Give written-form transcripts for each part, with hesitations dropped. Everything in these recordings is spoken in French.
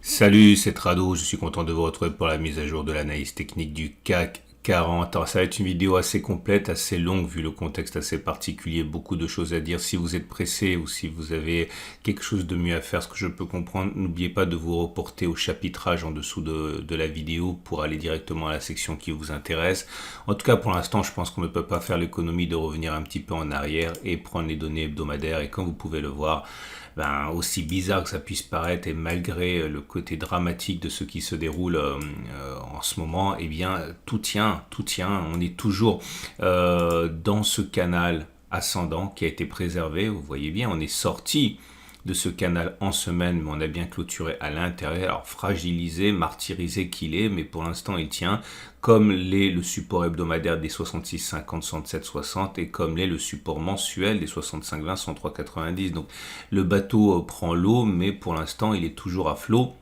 Salut, c'est Trado, je suis content de vous retrouver pour la mise à jour de l'analyse technique du CAC 40. Alors ça va être une vidéo assez complète, assez longue vu le contexte assez particulier, beaucoup de choses à dire. Si vous êtes pressé ou si vous avez quelque chose de mieux à faire, ce que je peux comprendre, n'oubliez pas de vous reporter au chapitrage en dessous de la vidéo pour aller directement à la section qui vous intéresse. En tout cas, pour l'instant, je pense qu'on ne peut pas faire l'économie de revenir un petit peu en arrière et prendre les données hebdomadaires. Et comme vous pouvez le voir, aussi bizarre que ça puisse paraître et malgré le côté dramatique de ce qui se déroule en ce moment, eh bien tout tient, tout tient. On est toujours dans ce canal ascendant qui a été préservé. Vous voyez bien, on est sorti de ce canal en semaine, mais on a bien clôturé à l'intérieur. Alors fragilisé, martyrisé qu'il est, mais pour l'instant il tient, comme l'est le support hebdomadaire des 66, 50, 67, 60 et comme l'est le support mensuel des 65, 20, 103, 90. Donc le bateau prend l'eau, mais pour l'instant il est toujours à flot.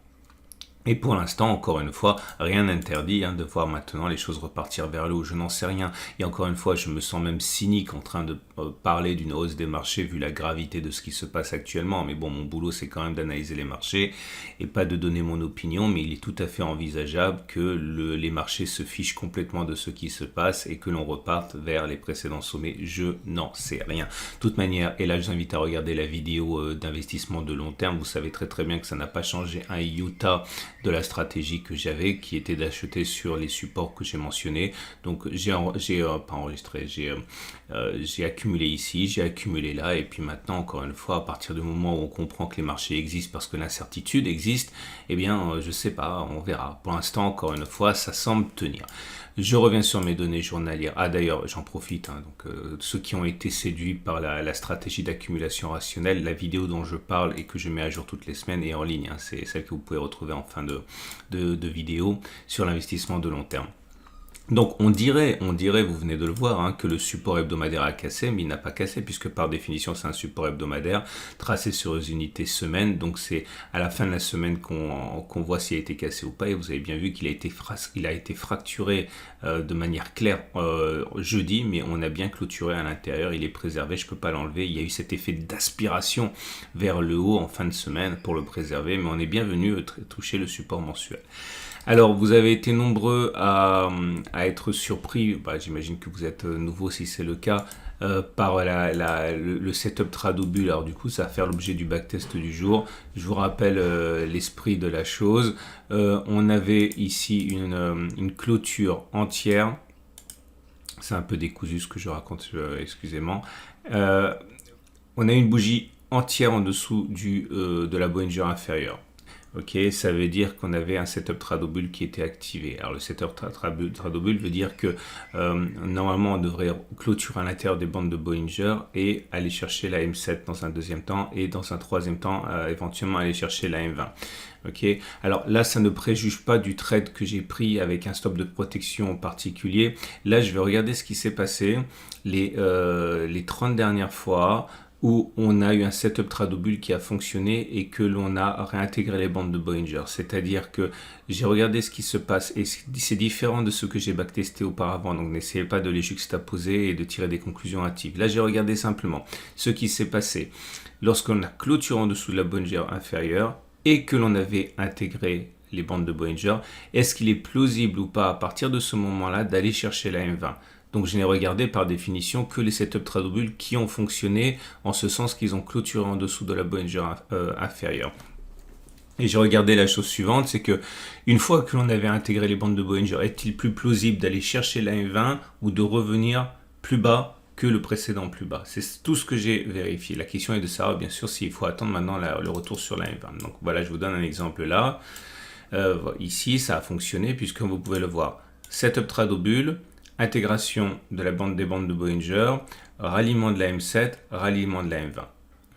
Et pour l'instant, encore une fois, rien n'interdit de voir maintenant les choses repartir vers le haut. Je n'en sais rien. Et encore une fois, je me sens même cynique en train de parler d'une hausse des marchés vu la gravité de ce qui se passe actuellement. Mais bon, mon boulot, c'est quand même d'analyser les marchés et pas de donner mon opinion. Mais il est tout à fait envisageable que les marchés se fichent complètement de ce qui se passe et que l'on reparte vers les précédents sommets. Je n'en sais rien. De toute manière, et là, je vous invite à regarder la vidéo d'investissement de long terme. Vous savez très très bien que ça n'a pas changé un iota de la stratégie que j'avais, qui était d'acheter sur les supports que j'ai mentionnés. Donc j'ai pas enregistré, j'ai accumulé ici, j'ai accumulé là, et puis maintenant, encore une fois, à partir du moment où on comprend que les marchés existent parce que l'incertitude existe, eh bien, je sais pas, on verra. Pour l'instant, encore une fois, ça semble tenir. Je reviens sur mes données journalières. Ah d'ailleurs, j'en profite. Ceux qui ont été séduits par la stratégie d'accumulation rationnelle, la vidéo dont je parle et que je mets à jour toutes les semaines est en ligne. C'est celle que vous pouvez retrouver en fin de vidéo sur l'investissement de long terme. Donc on dirait, vous venez de le voir, que le support hebdomadaire a cassé, mais il n'a pas cassé puisque par définition c'est un support hebdomadaire tracé sur les unités semaine. Donc c'est à la fin de la semaine qu'on voit s'il a été cassé ou pas. Et vous avez bien vu qu'il a été fracturé de manière claire jeudi, mais on a bien clôturé à l'intérieur. Il est préservé, je peux pas l'enlever. Il y a eu cet effet d'aspiration vers le haut en fin de semaine pour le préserver, mais on est bien venu toucher le support mensuel. Alors, vous avez été nombreux à être surpris, j'imagine que vous êtes nouveau si c'est le cas, par le setup Tradobull. Alors du coup, ça va faire l'objet du backtest du jour. Je vous rappelle l'esprit de la chose. On avait ici une clôture entière. C'est un peu décousu ce que je raconte, excusez-moi. On a une bougie entière en dessous de la Bollinger inférieure. Ok, ça veut dire qu'on avait un setup Tradobull qui était activé. Alors le setup Tradobull veut dire que normalement on devrait clôturer à l'intérieur des bandes de Bollinger et aller chercher la M7 dans un deuxième temps et dans un troisième temps éventuellement aller chercher la M20. Ok, alors là ça ne préjuge pas du trade que j'ai pris avec un stop de protection particulier. Là je vais regarder ce qui s'est passé les 30 dernières fois où on a eu un setup Tradobull qui a fonctionné et que l'on a réintégré les bandes de Bollinger. C'est-à-dire que j'ai regardé ce qui se passe et c'est différent de ce que j'ai backtesté auparavant. Donc n'essayez pas de les juxtaposer et de tirer des conclusions hâtives. Là, j'ai regardé simplement ce qui s'est passé lorsqu'on a clôturé en dessous de la Bollinger inférieure et que l'on avait intégré les bandes de Bollinger. Est-ce qu'il est plausible ou pas à partir de ce moment-là d'aller chercher la M20 ? Donc je n'ai regardé par définition que les setups Tradobull qui ont fonctionné en ce sens qu'ils ont clôturé en dessous de la Bollinger inférieure. Et j'ai regardé la chose suivante, c'est que une fois que l'on avait intégré les bandes de Bollinger, est-il plus plausible d'aller chercher la M20 ou de revenir plus bas que le précédent plus bas? C'est tout ce que j'ai vérifié. La question est de savoir bien sûr s'il faut attendre maintenant le retour sur la M20. Donc voilà, je vous donne un exemple là. Ici, ça a fonctionné puisque vous pouvez le voir. Setup Tradobull, intégration de des bandes de Bollinger, ralliement de la M7, ralliement de la M20.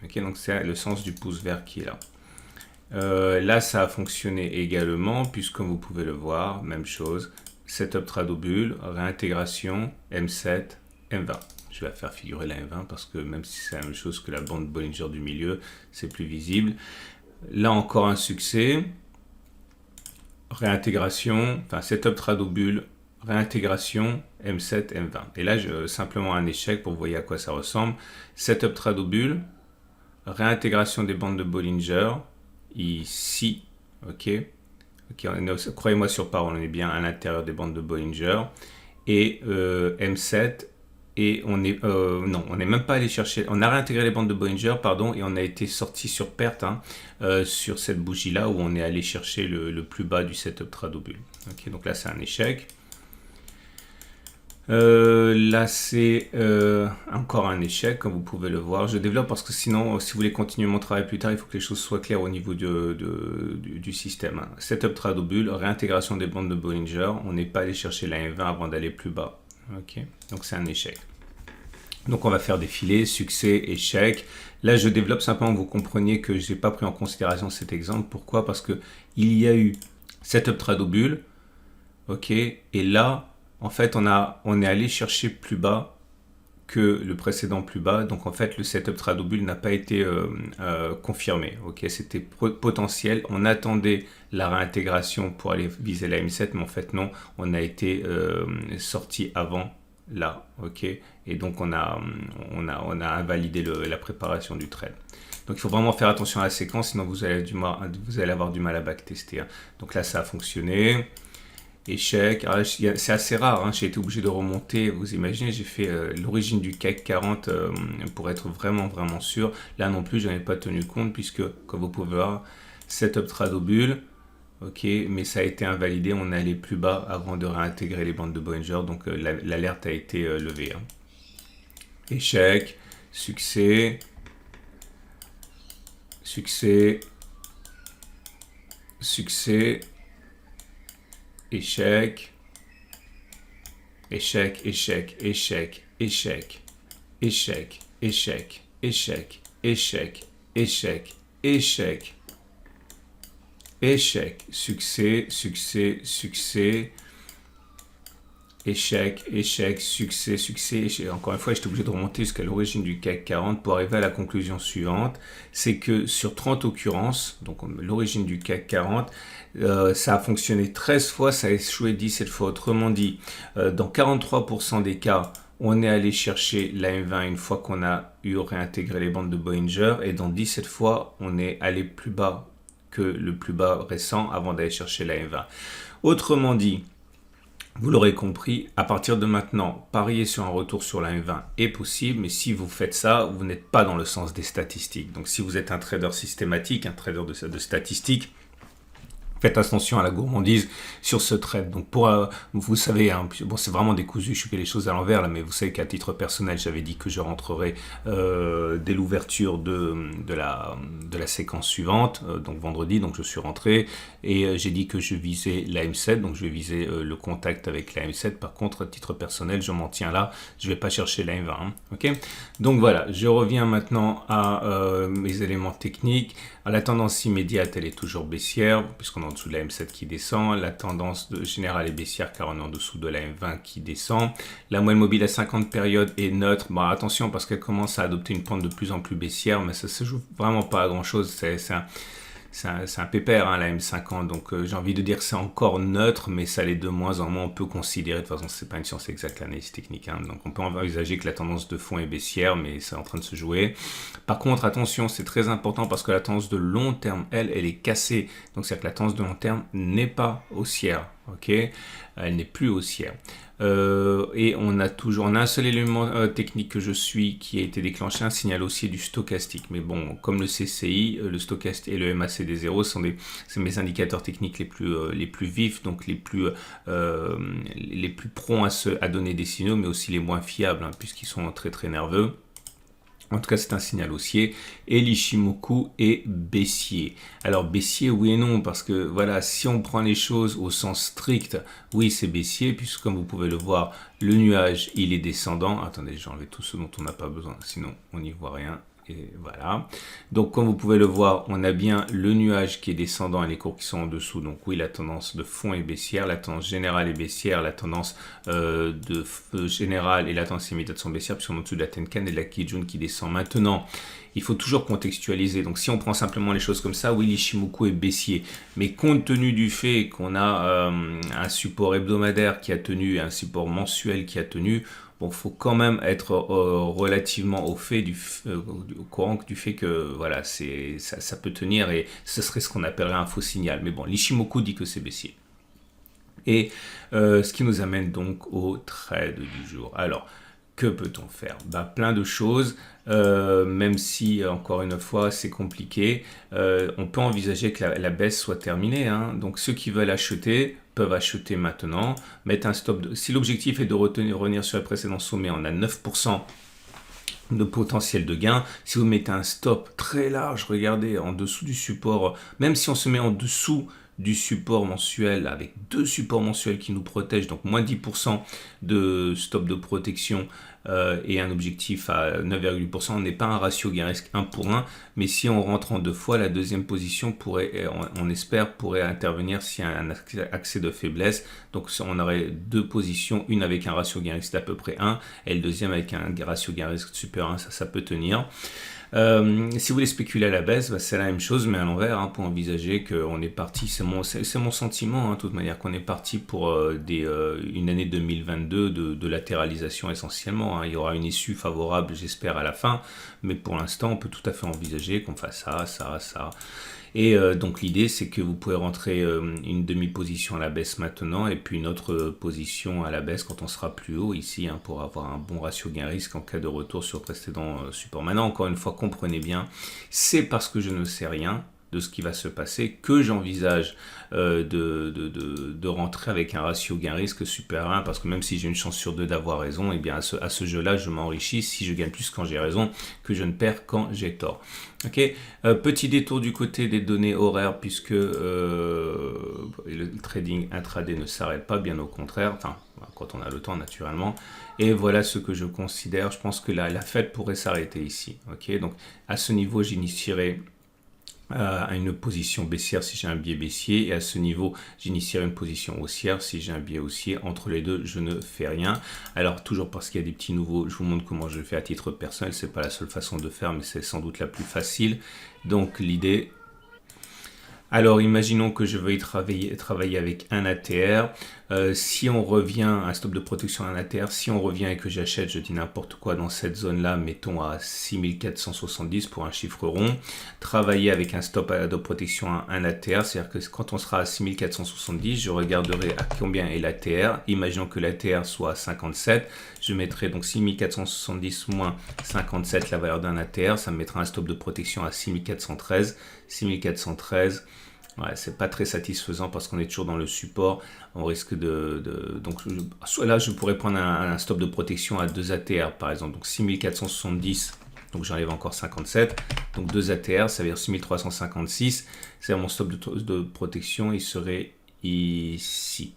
Okay, donc c'est le sens du pouce vert qui est là. Là, ça a fonctionné également, puisque comme vous pouvez le voir, même chose, setup Tradobull, réintégration, M7, M20. Je vais faire figurer la M20 parce que même si c'est la même chose que la bande Bollinger du milieu, c'est plus visible. Là encore un succès, réintégration, setup Tradobull, réintégration, M7, M20. Et là, simplement un échec pour vous voyez à quoi ça ressemble. Setup Tradobull, réintégration des bandes de Bollinger, ici, Ok, croyez-moi sur parole, on est bien à l'intérieur des bandes de Bollinger. Et M7, et on est non, on n'est même pas allé chercher, on a réintégré les bandes de Bollinger, pardon, et on a été sorti sur perte sur cette bougie là où on est allé chercher le plus bas du setup Tradobule. Ok, donc là c'est un échec. Là c'est encore un échec, comme vous pouvez le voir. Je développe parce que sinon, si vous voulez continuer mon travail plus tard, il faut que les choses soient claires au niveau du système. Setup Tradobule, réintégration des bandes de Bollinger. On n'est pas allé chercher la M20 avant d'aller plus bas. Ok, donc c'est un échec. Donc on va faire défiler, succès, échec. Là je développe simplement, vous compreniez que je n'ai pas pris en considération cet exemple. Pourquoi? Parce que il y a eu Setup Tradobule, ok, et là en fait on est allé chercher plus bas que le précédent plus bas, donc en fait le setup Tradobule n'a pas été confirmé, ok, c'était potentiel, on attendait la réintégration pour aller viser la M7, mais en fait non, on a été sorti avant là, ok, et donc on a invalidé la préparation du trade. Donc il faut vraiment faire attention à la séquence, sinon vous allez avoir du mal à backtester. Donc là ça a fonctionné. Échec, c'est assez rare, hein. J'ai été obligé de remonter, vous imaginez, j'ai fait l'origine du CAC 40 pour être vraiment sûr. Là non plus, je n'en ai pas tenu compte puisque, comme vous pouvez voir, setup Tradobule, ok, mais ça a été invalidé, on est allé plus bas avant de réintégrer les bandes de Bollinger, donc l'alerte a été levée. Hein. Échec, succès, succès, succès, échec, échec, échec, échec, échec, échec, échec, échec, échec, échec, échec, échec, succès, succès, succès, échec, échec, succès, succès, échec. Encore une fois, j'étais obligé de remonter jusqu'à l'origine du CAC 40 pour arriver à la conclusion suivante. C'est que sur 30 occurrences, donc l'origine du CAC 40, ça a fonctionné 13 fois, ça a échoué 17 fois. Autrement dit, dans 43% des cas, on est allé chercher la M20 une fois qu'on a réintégré les bandes de Bollinger, et dans 17 fois, on est allé plus bas que le plus bas récent avant d'aller chercher la M20. Autrement dit, vous l'aurez compris, à partir de maintenant, parier sur un retour sur la M20 est possible, mais si vous faites ça, vous n'êtes pas dans le sens des statistiques. Donc si vous êtes un trader systématique, un trader de statistiques, faites attention à la gourmandise sur ce trade. Donc vous savez, hein, bon, c'est vraiment décousu, je fais les choses à l'envers là, mais vous savez qu'à titre personnel, j'avais dit que je rentrerai dès l'ouverture de la séquence suivante, donc vendredi, donc je suis rentré, et j'ai dit que je visais la M7, donc je vais viser le contact avec la M7. Par contre, à titre personnel, je m'en tiens là, je vais pas chercher la M20. Hein, ok, donc voilà, je reviens maintenant à mes éléments techniques. La tendance immédiate, elle est toujours baissière, puisqu'on est en dessous de la M7 qui descend. La tendance générale est baissière, car on est en dessous de la M20 qui descend. La moyenne mobile à 50 périodes est neutre. Bon, attention, parce qu'elle commence à adopter une pente de plus en plus baissière, mais ça se joue vraiment pas à grand-chose. C'est un pépère, hein, la M50, donc j'ai envie de dire que c'est encore neutre, mais ça l'est de moins en moins. On peut considérer, de toute façon, c'est pas une science exacte, l'analyse technique, hein, donc on peut envisager que la tendance de fond est baissière, mais c'est en train de se jouer. Par contre, attention, c'est très important parce que la tendance de long terme, elle est cassée. Donc c'est-à-dire que la tendance de long terme n'est pas haussière, ok, elle n'est plus haussière. Et on a un seul élément technique que je suis qui a été déclenché, un signal haussier du stochastique. Mais bon, comme le CCI, le stochastique et le MACD0 c'est mes indicateurs techniques les plus vifs, donc les plus prompts à donner des signaux, mais aussi les moins fiables, hein, puisqu'ils sont très très nerveux. En tout cas, c'est un signal haussier. Et l'Ichimoku est baissier. Alors, baissier, oui et non, parce que voilà, si on prend les choses au sens strict, oui, c'est baissier, puisque comme vous pouvez le voir, le nuage, il est descendant. Attendez, j'ai enlevé tout ce dont on n'a pas besoin, sinon on n'y voit rien. Et voilà. Donc, comme vous pouvez le voir, on a bien le nuage qui est descendant et les cours qui sont en dessous. Donc, oui, la tendance de fond est baissière, la tendance générale est baissière, la tendance générale et la tendance immédiate sont baissières, puisqu'on est en dessous de la Tenkan et de la Kijun qui descend. Maintenant, il faut toujours contextualiser. Donc, si on prend simplement les choses comme ça, oui, l'Ichimoku est baissier. Mais compte tenu du fait qu'on a un support hebdomadaire qui a tenu et un support mensuel qui a tenu, bon, faut quand même être relativement au courant du fait que voilà, ça peut tenir et ce serait ce qu'on appellerait un faux signal. Mais bon, l'Ishimoku dit que c'est baissier. Et ce qui nous amène donc au trade du jour. Alors, que peut-on faire? Plein de choses, même si, encore une fois, c'est compliqué. On peut envisager que la baisse soit terminée. Hein. Donc, ceux qui veulent acheter peuvent acheter maintenant, mettre un stop. Si l'objectif est de revenir sur le précédent sommet, on a 9% de potentiel de gain. Si vous mettez un stop très large, regardez, en dessous du support, même si on se met en dessous du support mensuel avec deux supports mensuels qui nous protègent, donc moins 10% de stop de protection et un objectif à 9,8%, on n'est pas un ratio gain risque 1 pour 1, mais si on rentre en deux fois, la deuxième position on espère, pourrait intervenir s'il y a un accès de faiblesse. Donc on aurait deux positions, une avec un ratio gain risque d'à peu près 1 et le deuxième avec un ratio gain risque supérieur à 1, ça peut tenir. Si vous voulez spéculer à la baisse, c'est la même chose, mais à l'envers, hein, pour envisager qu'on est parti, c'est mon sentiment, hein, de toute manière, qu'on est parti pour une année 2022 de latéralisation essentiellement. Hein. Il y aura une issue favorable, j'espère, à la fin, mais pour l'instant, on peut tout à fait envisager qu'on fasse ça. Et donc l'idée, c'est que vous pouvez rentrer une demi-position à la baisse maintenant et puis une autre position à la baisse quand on sera plus haut ici, hein, pour avoir un bon ratio gain-risque en cas de retour sur le précédent support. Maintenant, encore une fois, comprenez bien, c'est parce que je ne sais rien de ce qui va se passer que j'envisage de rentrer avec un ratio gain-risque supérieur à 1, parce que même si j'ai une chance sur deux d'avoir raison, et bien à ce jeu-là, je m'enrichis si je gagne plus quand j'ai raison que je ne perds quand j'ai tort. Ok, petit détour du côté des données horaires, puisque le trading intraday ne s'arrête pas, bien au contraire, enfin, quand on a le temps naturellement. Et voilà ce que je considère, je pense que la fête pourrait s'arrêter ici. Ok, donc à ce niveau, j'initierai à une position baissière si j'ai un biais baissier, et à ce niveau j'initierai une position haussière si j'ai un biais haussier. Entre les deux, je ne fais rien. Alors toujours parce qu'il y a des petits nouveaux, je vous montre comment je le fais à titre personnel. C'est pas la seule façon de faire, mais c'est sans doute la plus facile. Donc l'idée, alors imaginons que je veuille travailler avec un ATR. Si on revient à un stop de protection à un ATR, si on revient et que j'achète, je dis n'importe quoi, dans cette zone-là, mettons à 6470 pour un chiffre rond, travailler avec un stop de protection à un ATR, c'est-à-dire que quand on sera à 6470, je regarderai à combien est l'ATR. Imaginons que l'ATR soit à 57, je mettrai donc 6470 moins 57, la valeur d'un ATR, ça me mettra un stop de protection à 6413. 6413, ouais, c'est pas très satisfaisant parce qu'on est toujours dans le support. On risque donc soit là je pourrais prendre un stop de protection à 2 ATR par exemple, donc 6470, donc j'enlève encore 57, donc 2 ATR, ça veut dire 6356, c'est-à-dire mon stop de protection, il serait ici.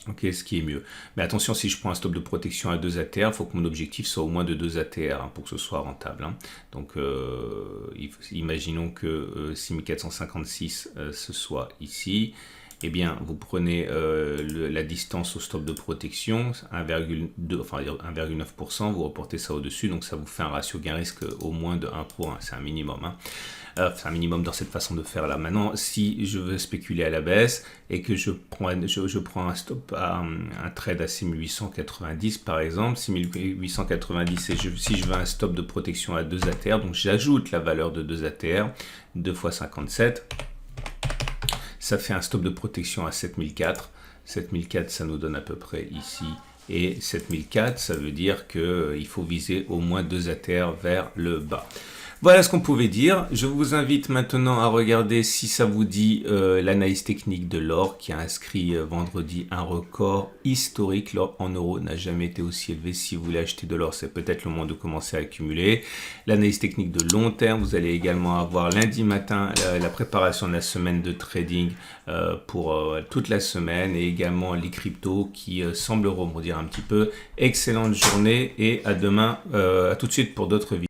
Ok, ce qui est mieux. Mais attention, si je prends un stop de protection à 2 ATR, il faut que mon objectif soit au moins de 2 ATR, hein, pour que ce soit rentable. Hein. Donc, imaginons que 6456, ce soit ici. Eh bien, vous prenez la distance au stop de protection, 1,2, enfin 1,9%, vous reportez ça au-dessus, donc ça vous fait un ratio gain-risque au moins de 1 pour 1, c'est un minimum. Hein. C'est un minimum dans cette façon de faire là. Maintenant, si je veux spéculer à la baisse et que je prends un stop à un trade à 6890 par exemple, 6890, et si je veux un stop de protection à 2 ATR, donc j'ajoute la valeur de 2 ATR, 2 fois 57, ça fait un stop de protection à 7004. 7004, ça nous donne à peu près ici. Et 7004, ça veut dire qu'il faut viser au moins 2 ATR vers le bas. Voilà ce qu'on pouvait dire. Je vous invite maintenant à regarder, si ça vous dit, l'analyse technique de l'or qui a inscrit vendredi un record historique. L'or en euros n'a jamais été aussi élevé. Si vous voulez acheter de l'or, c'est peut-être le moment de commencer à accumuler. L'analyse technique de long terme, vous allez également avoir lundi matin la préparation de la semaine de trading pour toute la semaine, et également les cryptos qui semblent rebondir un petit peu. Excellente journée et à demain, à tout de suite pour d'autres vidéos.